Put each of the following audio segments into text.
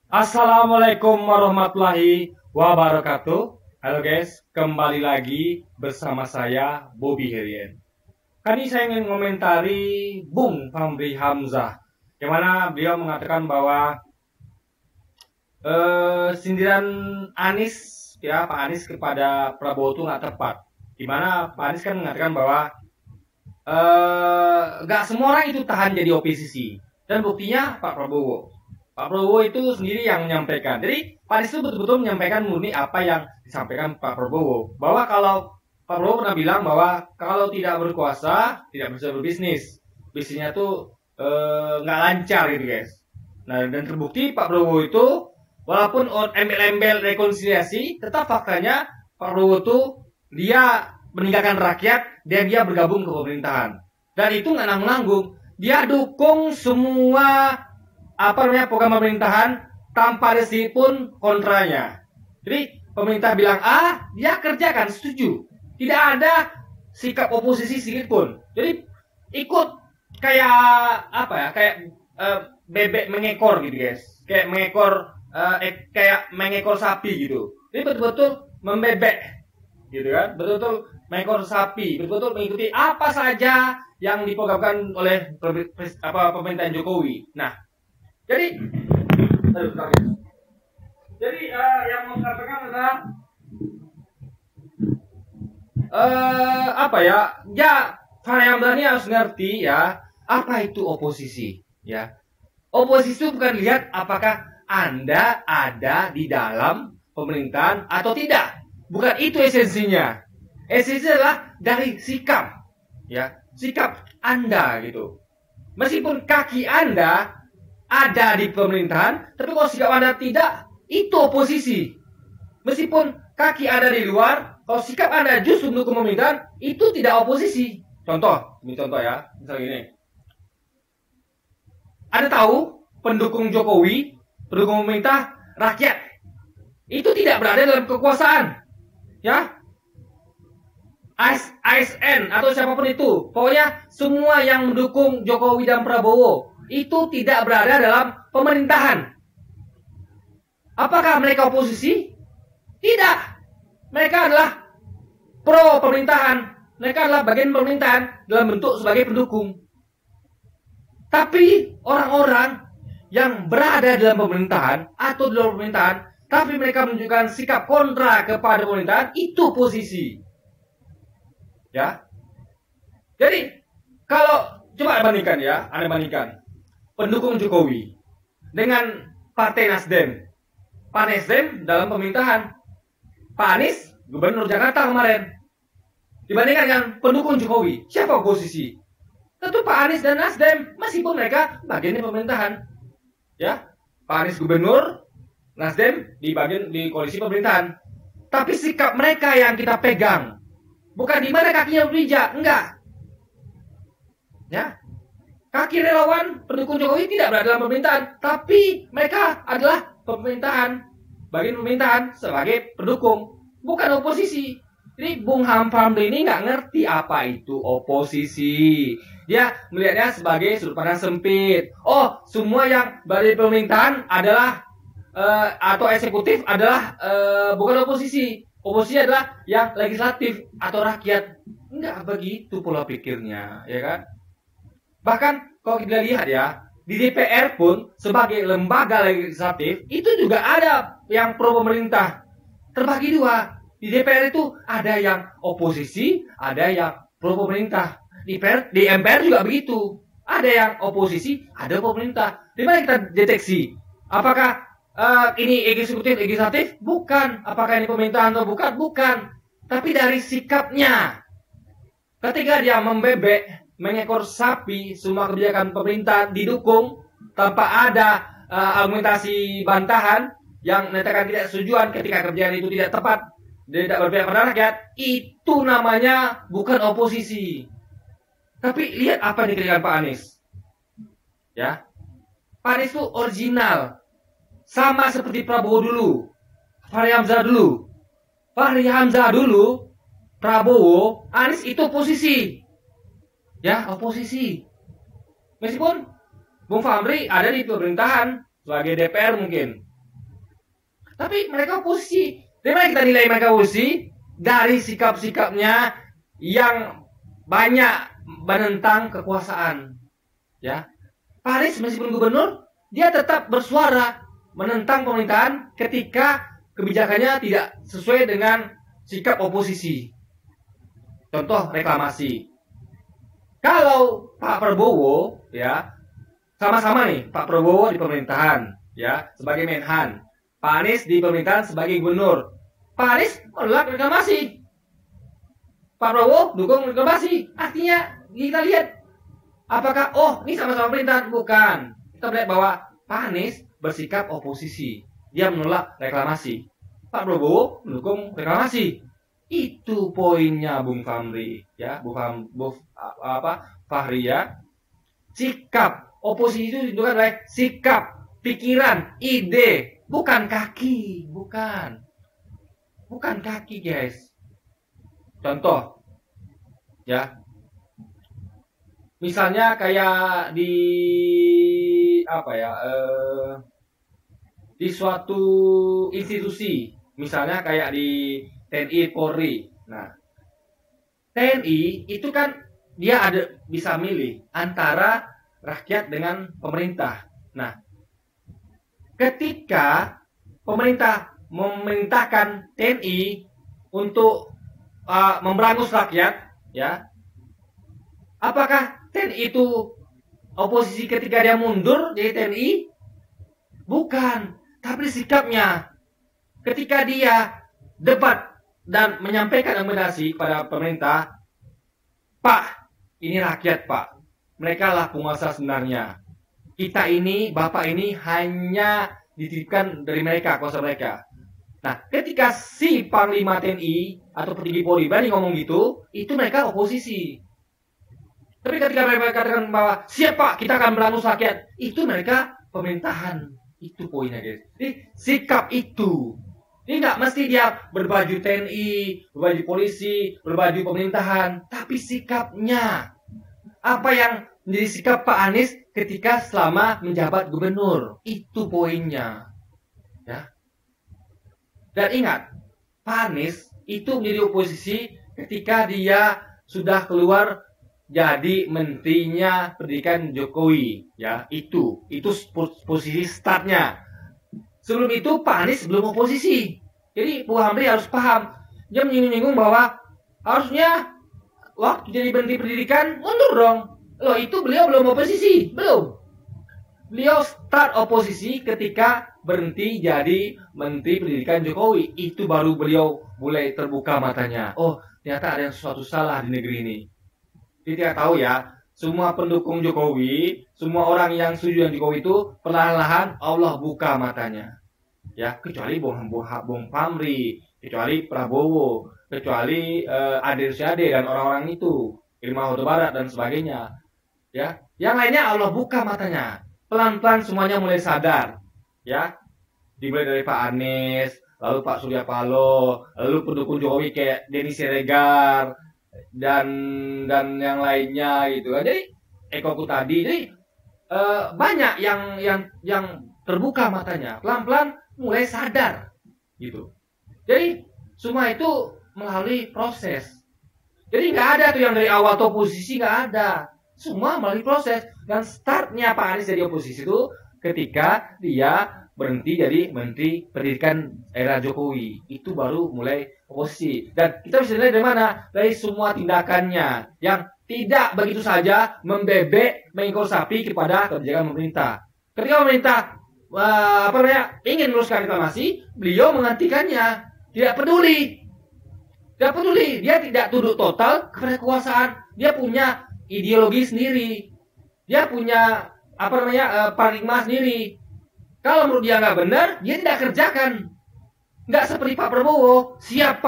Assalamualaikum warahmatullahi wabarakatuh. Halo guys, kembali lagi bersama saya Bobby Herian. Kali ini saya ingin mengomentari Bung Fahri Hamzah, yang mana beliau mengatakan bahwa sindiran Anies, ya Pak Anies kepada Prabowo itu nggak tepat. Dimana Pak Anies kan mengatakan bahwa nggak semua orang itu tahan jadi oposisi, dan buktinya Pak Prabowo itu sendiri yang menyampaikan. Jadi Pak Anies itu betul-betul menyampaikan murni apa yang disampaikan Pak Prabowo. Bahwa kalau Pak Prabowo pernah bilang bahwa kalau tidak berkuasa tidak bisa berbisnis, bisnisnya tuh nggak lancar gitu guys. Nah, dan terbukti Pak Prabowo itu walaupun embel-embel rekonsiliasi, tetap faktanya Pak Prabowo itu dia meninggalkan rakyat dan dia bergabung ke pemerintahan. Dan itu nggak nanggung-nanggung. Dia dukung semua program pemerintahan tanpa ada sedikit pun kontranya. Jadi pemerintah bilang A, dia kerjakan, setuju. Tidak ada sikap oposisi sedikit pun. Jadi ikut kayak bebek mengekor gitu guys. Kayak mengekor sapi gitu. Jadi betul-betul membebek gitu kan, betul-betul mengekor sapi, betul-betul mengikuti apa saja yang diprogramkan oleh pemerintahan Jokowi. Nah, jadi yang mau saya sampaikan adalah Fahri Hamzah ini harus ngerti ya apa itu oposisi. Ya, oposisi itu bukan lihat apakah Anda ada di dalam pemerintahan atau tidak. Bukan itu esensinya. Esensinya adalah dari sikap, ya, sikap Anda gitu. Meskipun kaki Anda ada di pemerintahan, tapi kalau sikap Anda tidak, itu oposisi. Meskipun kaki Anda di luar, kalau sikap Anda justru mendukung pemerintahan, itu tidak oposisi. Ini contoh ya, misalnya gini. Anda tahu pendukung Jokowi, pendukung pemerintah, rakyat, itu tidak berada dalam kekuasaan. Ya, ASN atau siapapun itu, pokoknya semua yang mendukung Jokowi dan Prabowo itu tidak berada dalam pemerintahan. Apakah mereka oposisi? Tidak. Mereka adalah pro pemerintahan. Mereka adalah bagian pemerintahan dalam bentuk sebagai pendukung. Tapi orang-orang yang berada dalam pemerintahan atau di luar pemerintahan, tapi mereka menunjukkan sikap kontra kepada pemerintahan, itu posisi. Ya. Jadi, kalau coba bandingkan ya, Anda bandingkan pendukung Jokowi dengan Partai Nasdem. Pak Nasdem dalam pemerintahan, Pak Anies Gubernur Jakarta kemarin. Dibandingkan dengan pendukung Jokowi, siapa oposisi? Tentu Pak Anies dan Nasdem, meskipun mereka bagian dari pemerintahan. Ya, Pak Anies Gubernur, Nasdem di koalisi pemerintahan. Tapi sikap mereka yang kita pegang, bukan di mana kakinya berpijak, enggak. Ya, kaki relawan pendukung Jokowi tidak berada dalam pemerintahan, tapi mereka adalah pemerintahan, bagian pemerintahan sebagai pendukung, bukan oposisi. Jadi Bung Fahri ini nggak ngerti apa itu oposisi. Dia melihatnya sebagai sudut pandang sempit. Oh, semua yang berada di pemerintahan adalah atau eksekutif adalah bukan oposisi. Oposisi adalah yang legislatif atau rakyat. Enggak begitu pola pikirnya, ya kan? Bahkan kalau kita lihat ya, di DPR pun sebagai lembaga legislatif itu juga ada yang pro pemerintah. Terbagi dua. Di DPR itu ada yang oposisi, ada yang pro pemerintah. Di MPR juga begitu. Ada yang oposisi, ada pemerintah. Di mana kita deteksi? Apakah ini eksekutif, legislatif? Bukan. Apakah ini pemerintahan atau bukan? Bukan. Tapi dari sikapnya. Ketika dia membebek, mengekor sapi, semua kebijakan pemerintah didukung tanpa ada argumentasi bantahan yang menyatakan tidak setujuan ketika kerjaan itu tidak tepat, tidak berpihak pada rakyat, itu namanya bukan oposisi. Tapi lihat apa yang dikerjakan Pak Anies. Ya, Pak Anies itu original. Sama seperti Prabowo dulu, Fahri Hamzah dulu. Fahri Hamzah dulu, Prabowo, Anies itu oposisi. Ya, oposisi. Meskipun Bung Fahri ada di pemerintahan sebagai DPR mungkin. Tapi mereka oposisi. Dari mana kita nilai mereka oposisi? Dari sikap-sikapnya yang banyak menentang kekuasaan. Ya, Pak Anies meskipun gubernur, dia tetap bersuara menentang pemerintahan ketika kebijakannya tidak sesuai dengan sikap oposisi. Contoh reklamasi. Kalau Pak Prabowo, ya, sama-sama nih, Pak Prabowo di pemerintahan, ya, sebagai Menhan, Pak Anies di pemerintahan sebagai gubernur. Pak Anies menolak reklamasi, Pak Prabowo dukung reklamasi. Artinya kita lihat apakah ini sama-sama pemerintahan? Bukan. Kita lihat bahwa Pak Anies bersikap oposisi, dia menolak reklamasi. Pak Prabowo mendukung reklamasi. Itu poinnya Bung Fahri, ya, Fahri, ya. Sikap oposisi itu ditentukan oleh sikap, pikiran, ide, bukan kaki, bukan kaki, guys. Contoh, ya, misalnya kayak di di suatu institusi, misalnya kayak di TNI Polri. Nah, TNI itu kan dia bisa milih antara rakyat dengan pemerintah. Nah, ketika pemerintah memerintahkan TNI untuk memberangus rakyat, ya, apakah TNI itu oposisi ketika dia mundur dari TNI? Bukan, tapi sikapnya ketika dia debat dan menyampaikan argumentasi kepada pemerintah, Pak, ini rakyat, Pak. Mereka lah penguasa sebenarnya. Kita ini, Bapak ini hanya dititipkan dari mereka, kuasa mereka. Nah, ketika si Panglima TNI atau petinggi Polri berani ngomong gitu, itu mereka oposisi. Tapi ketika mereka katakan bahwa siap Pak, kita akan berangus rakyat, itu mereka pemerintahan. Itu poinnya, guys. Jadi sikap itu. Ini nggak mesti dia berbaju TNI, berbaju polisi, berbaju pemerintahan, tapi sikapnya. Apa yang menjadi sikap Pak Anies ketika selama menjabat gubernur, itu poinnya. Ya. Dan ingat, Pak Anies itu menjadi oposisi ketika dia sudah keluar jadi menterinya pendidikan Jokowi, ya, itu posisi startnya. Sebelum itu Pak Anies belum oposisi. Jadi Bu Hamdi harus paham. Dia menyinggung bahwa harusnya waktu jadi menteri pendidikan mundur dong. Loh, itu beliau belum oposisi, belum. Beliau start oposisi ketika berhenti jadi menteri pendidikan Jokowi. Itu baru beliau mulai terbuka matanya. Oh, ternyata ada yang sesuatu salah di negeri ini. Kita tahu ya, semua pendukung Jokowi, semua orang yang setuju dengan Jokowi itu perlahan-lahan Allah buka matanya. Ya, kecuali Bung Fahri, kecuali Prabowo, kecuali Ade Rusyade dan orang-orang itu, Irma Huta Barat dan sebagainya. Ya, yang lainnya Allah buka matanya. Pelan-pelan semuanya mulai sadar. Ya, dimulai dari Pak Anies, lalu Pak Surya Paloh, lalu pendukung Jokowi kayak Denny Siregar dan yang lainnya gitu. Jadi Eko Kutadi, jadi banyak yang terbuka matanya, pelan-pelan mulai sadar gitu. Jadi semua itu melalui proses. Jadi nggak ada tuh yang dari awal tuh oposisi, nggak ada. Semua melalui proses. Dan startnya Pak Anies jadi oposisi itu ketika dia berhenti jadi menteri pendidikan era Jokowi. Itu baru mulai oposisi. Dan kita bisa lihat dari mana? Dari semua tindakannya yang tidak begitu saja membebek, mengekor sapi kepada kebijakan pemerintah. Ketika pemerintah ingin meneruskan reklamasi, beliau menghentikannya. Tidak peduli. Dia tidak tunduk total kepada kekuasaan. Dia punya ideologi sendiri. Dia punya paradigma sendiri. Kalau menurut dia nggak benar, dia tidak kerjakan. Nggak seperti Pak Prabowo, siap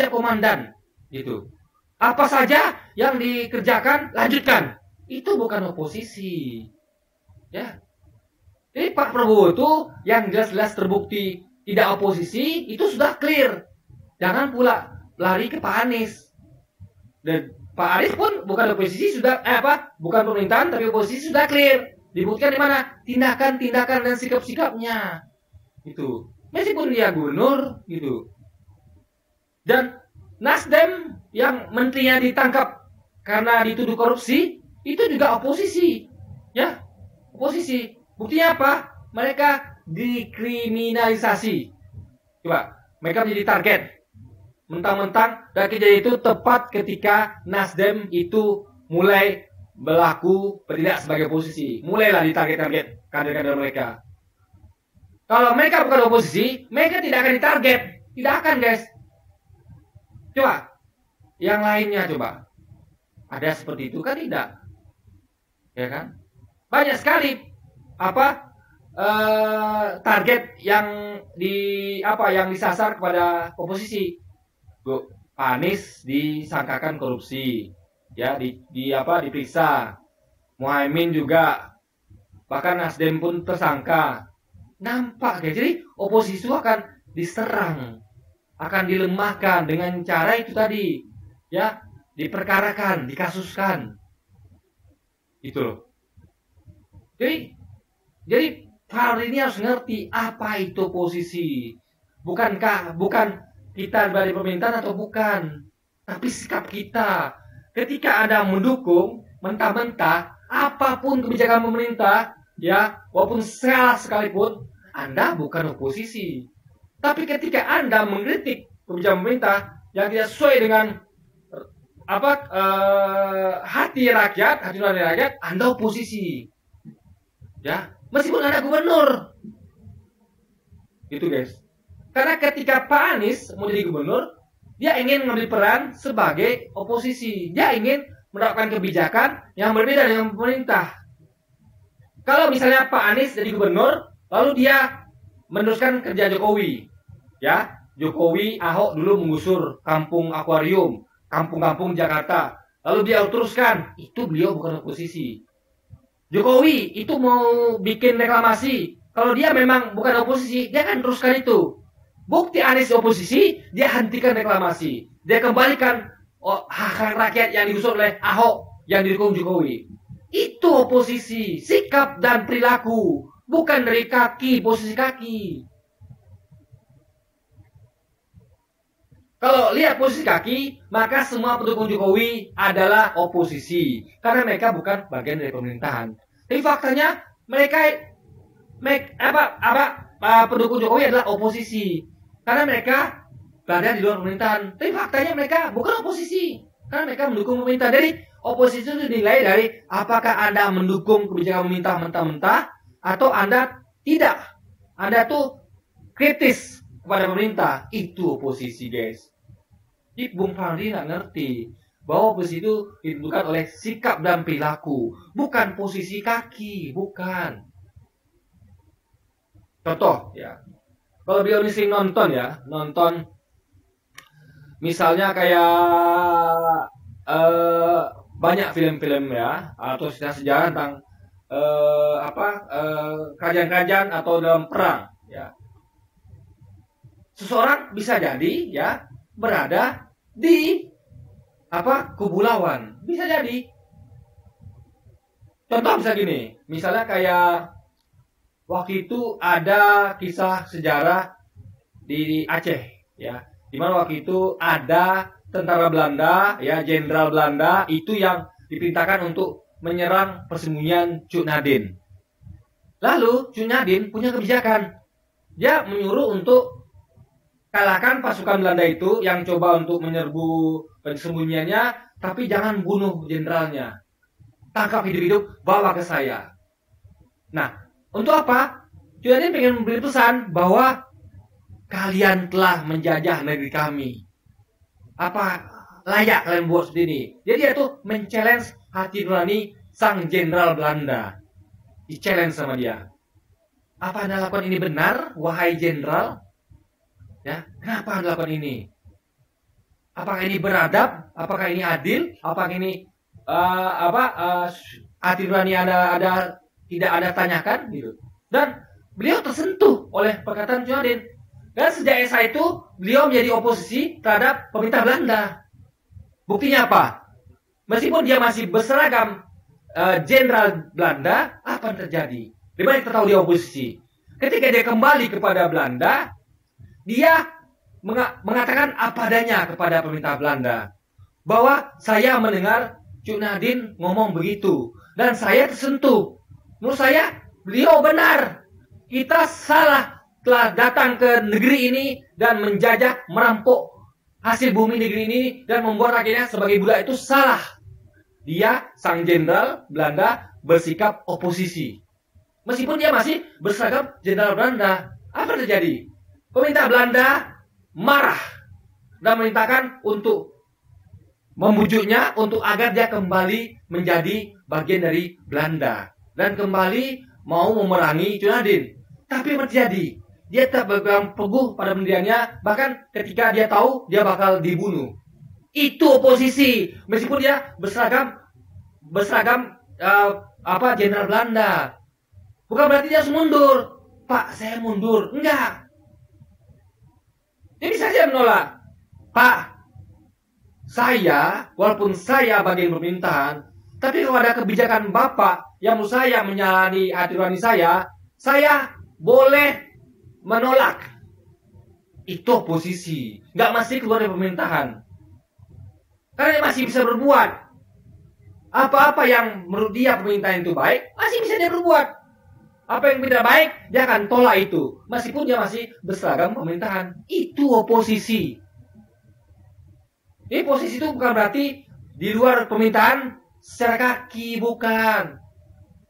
komandan, gitu. Apa saja yang dikerjakan, lanjutkan. Itu bukan oposisi. Ya. Jadi Pak Prabowo itu yang jelas-jelas terbukti tidak oposisi, itu sudah clear. Jangan pula lari ke Pak Anies. Dan Pak Anies pun bukan oposisi, bukan pemerintahan, tapi oposisi sudah clear. Dibuktikan di mana? Tindakan dan sikap-sikapnya. Itu. meskipun dia gubernur gitu. Dan Nasdem yang menterinya ditangkap karena dituduh korupsi itu juga oposisi, ya, oposisi. Buktinya apa? Mereka dikriminalisasi. Coba, mereka menjadi target. Mentang-mentang dan kejadian itu tepat ketika Nasdem itu mulai berlaku bertindak sebagai oposisi. Mulailah ditarget-target kader-kader mereka. Kalau mereka bukan oposisi, mereka tidak akan ditarget. Tidak akan, guys. Coba, yang lainnya coba. Ada seperti itu kan tidak? Ya kan? Banyak sekali target yang disasar kepada oposisi. Pak Anies disangkakan korupsi, ya, diperiksa. Muhaimin juga, bahkan Nasdem pun tersangka. Nampak ya, jadi oposisi itu akan diserang, akan dilemahkan dengan cara itu tadi, ya, diperkarakan, dikasuskan, itu loh. Jadi hal ini harus ngerti apa itu oposisi. Bukan kita dari pemerintahan atau bukan, tapi sikap kita. Ketika Anda mendukung mentah-mentah apapun kebijakan pemerintah, ya, walaupun salah sekalipun, Anda bukan oposisi. Tapi ketika Anda mengkritik kebijakan pemerintah yang tidak sesuai dengan hati nurani rakyat, Anda oposisi. Ya, meskipun Anda gubernur. Gitu, guys. Karena ketika Pak Anies mau jadi gubernur, dia ingin mengambil peran sebagai oposisi. Dia ingin menerapkan kebijakan yang berbeda dengan pemerintah. Kalau misalnya Pak Anies jadi gubernur, lalu dia meneruskan kerja Jokowi. Ya, Jokowi, Ahok dulu menggusur kampung akuarium, kampung-kampung Jakarta. Lalu dia teruskan, itu beliau bukan oposisi. Jokowi itu mau bikin reklamasi. Kalau dia memang bukan oposisi, dia akan teruskan itu. Bukti Anies oposisi, dia hentikan reklamasi. Dia kembalikan hak rakyat yang digusur oleh Ahok yang didukung Jokowi. Itu oposisi, sikap dan perilaku, bukan dari posisi kaki. Kalau lihat posisi kaki, maka semua pendukung Jokowi adalah oposisi, karena mereka bukan bagian dari pemerintahan. Tapi faktanya pendukung Jokowi adalah oposisi, karena mereka berada di luar pemerintahan. Tapi faktanya mereka bukan oposisi, karena mereka mendukung pemerintah. Jadi oposisi itu dinilai dari apakah Anda mendukung kebijakan pemerintah mentah-mentah atau Anda tidak. Anda tuh kritis kepada pemerintah. Itu oposisi, guys. Jadi Bung Fahri nggak ngerti bahwa oposisi itu ditentukan oleh sikap dan perilaku, bukan posisi kaki, bukan. Contoh, ya. Kalau beliau sering nonton misalnya kayak banyak film-film, ya, atau sejarah tentang kerajaan-kerajaan atau dalam perang, ya. Seseorang bisa jadi, ya, berada di kubu lawan, bisa jadi. Contoh bisa gini, misalnya kayak waktu itu ada kisah sejarah di Aceh, ya, di mana waktu itu ada tentara Belanda, ya, jenderal Belanda itu yang diperintahkan untuk menyerang persembunyian Cuk Nadin. Lalu Cuk Nadin punya kebijakan, dia menyuruh untuk kalahkan pasukan Belanda itu yang coba untuk menyerbu persembunyiannya, tapi jangan bunuh jenderalnya. Tangkap hidup-hidup, bawa ke saya. Nah, untuk apa? Cuk Nadin pengen memberi pesan bahwa kalian telah menjajah negeri kami. Apa layak kalian buat seperti ini? Jadi dia tuh men-challenge hati nurani sang jenderal Belanda. Di-challenge sama dia. Apa Anda lakukan ini benar, wahai jenderal? Ya, kenapa Anda lakukan ini? Apakah ini beradab? Apakah ini adil? Apakah ini hati nurani ada tidak Anda tanyakan gitu. Dan beliau tersentuh oleh perkataan Cuk Nadin. Dan sejak SA itu beliau menjadi oposisi terhadap pemerintah Belanda. Buktinya apa? Meskipun dia masih berseragam jenderal Belanda, apa yang terjadi? Di mana kita tahu dia oposisi? Ketika dia kembali kepada Belanda, Dia mengatakan apa adanya kepada pemerintah Belanda. Bahwa saya mendengar Cuk Nadin ngomong begitu. Dan saya tersentuh. Menurut saya, beliau benar. Kita salah telah datang ke negeri ini dan menjajah, merampok hasil bumi negeri ini dan membuat rakyatnya sebagai budak. Itu salah. Dia, sang jenderal Belanda, bersikap oposisi. Meskipun dia masih berseragam jenderal Belanda. Apa yang terjadi? Pemerintah Belanda marah dan memerintahkan untuk membujuknya untuk agar dia kembali menjadi bagian dari Belanda dan kembali mau memerangi Cuk Nadin. Tapi apa terjadi? Dia tak berpegang teguh pada pendiriannya, bahkan ketika dia tahu dia bakal dibunuh. Itu oposisi, meskipun dia berseragam jenderal Belanda. Bukan berarti dia harus mundur. Pak, saya mundur. Enggak. Jadi saya menolak. Pak, saya, walaupun saya bagian pemerintahan, tapi kalau ada kebijakan Bapak yang menurut saya menyalahi hati nurani saya boleh menolak. Itu oposisi. Nggak mesti keluar dari pemerintahan. Karena dia masih bisa berbuat. Apa-apa yang menurut dia pemerintahan itu baik, masih bisa dia berbuat. Apa yang tidak baik, dia akan tolak itu. Meskipun dia masih berseragam pemerintahan. Itu oposisi. Jadi posisi itu bukan berarti di luar pemerintahan secara kaki, bukan.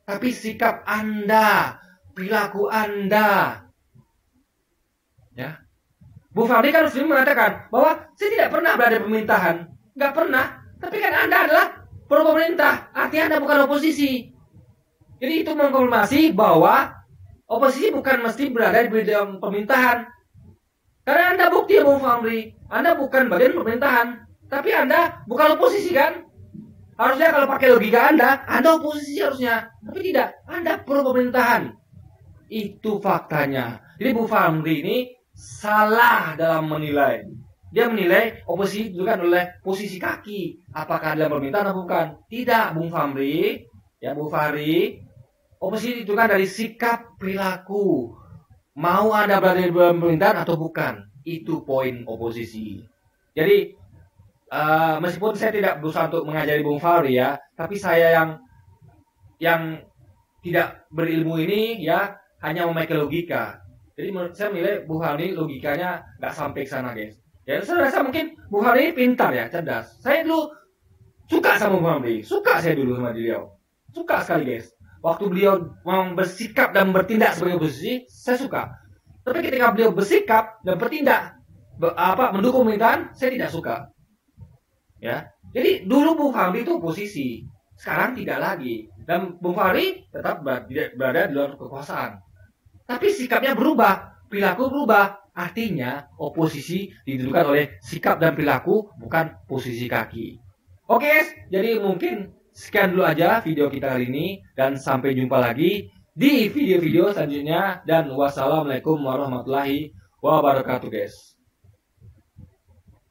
Tapi sikap Anda, perilaku Anda. Ya. Bu Fadli kan sering mengatakan bahwa saya tidak pernah berada di pemerintahan. Nggak pernah. Tapi kan Anda adalah pro pemerintah. Artinya Anda bukan oposisi. Jadi itu mengkonfirmasi bahwa oposisi bukan mesti berada di dalam pemerintahan. Karena Anda bukti ya Bu Fadli, Anda bukan bagian pemerintahan. Tapi Anda bukan oposisi kan? Harusnya kalau pakai logika Anda oposisi harusnya. Tapi tidak, Anda pro pemerintahan. Itu faktanya. Jadi Bu Fahri ini salah dalam menilai. Dia menilai oposisi ditentukan oleh posisi kaki. Apakah dalam pemerintahan atau bukan? Tidak, Bu Fahri. Ya, Bu Fahri. Oposisi ditentukan dari sikap perilaku. Mau Anda berada di dalam pemerintahan atau bukan? Itu poin oposisi. Jadi meskipun saya tidak berusaha untuk mengajari Bung Fahri ya, tapi saya yang tidak berilmu ini ya hanya memakai logika. Jadi saya menilai Bung Fahri logikanya nggak sampai ke sana guys. Ya saya rasa mungkin Bung Fahri pintar ya, cerdas. Saya dulu suka sama Bung Fahri, suka saya dulu sama beliau, suka sekali guys. Waktu beliau mau bersikap dan bertindak sebagai oposisi, saya suka. Tapi ketika beliau bersikap dan bertindak mendukung pemerintahan, saya tidak suka. Ya, jadi dulu Bung Fahri itu oposisi, sekarang tidak lagi, dan Bung Fahri tetap berada di luar kekuasaan. Tapi sikapnya berubah, perilaku berubah. Artinya oposisi ditentukan oleh sikap dan perilaku, bukan posisi kaki. Oke, jadi mungkin sekian dulu aja video kita hari ini, dan sampai jumpa lagi di video-video selanjutnya. Dan wassalamualaikum warahmatullahi wabarakatuh guys.